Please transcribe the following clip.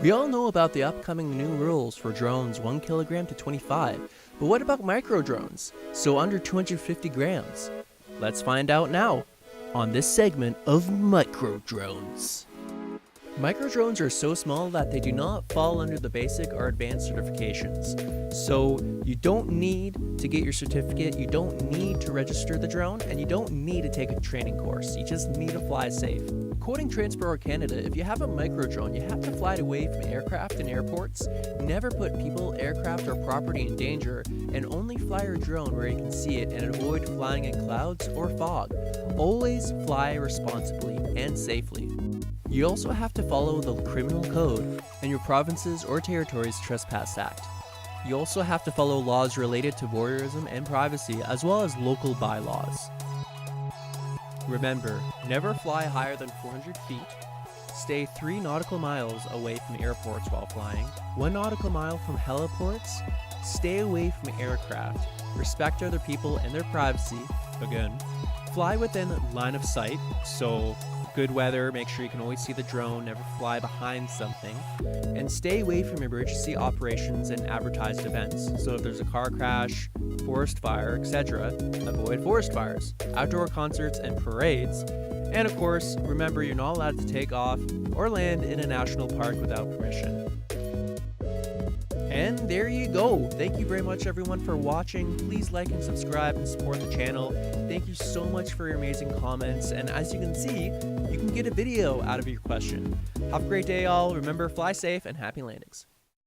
We all know about the upcoming new rules for drones 1 kilogram to 25, but what about micro drones, so under 250 grams? Let's find out now on this segment of micro drones. Micro drones are so small that they do not fall under the basic or advanced certifications. So you don't need to get your certificate, you don't need to register the drone, and you don't need to take a training course. You just need to fly safe. Quoting Transport Canada, if you have a micro drone, you have to fly it away from aircraft and airports, never put people, aircraft, or property in danger, and only fly your drone where you can see it and avoid flying in clouds or fog. Always fly responsibly and safely. You also have to follow the criminal code and your province's or territory's Trespass Act. You also have to follow laws related to voyeurism and privacy, as well as local bylaws. Remember, never fly higher than 400 feet, stay 3 nautical miles away from airports while flying, 1 nautical mile from heliports, stay away from aircraft, respect other people and their privacy, again, fly within line of sight, so good weather, make sure you can always see the drone, never fly behind something, and stay away from emergency operations and advertised events. So if there's a car crash, forest fire, etc., avoid forest fires, outdoor concerts and parades, and of course, remember you're not allowed to take off or land in a national park without permission. And there you go. Thank you very much everyone for watching. Please like and subscribe and support the channel. Thank you so much for your amazing comments. And as you can see, you can get a video out of your question. Have a great day all. Remember, fly safe and happy landings.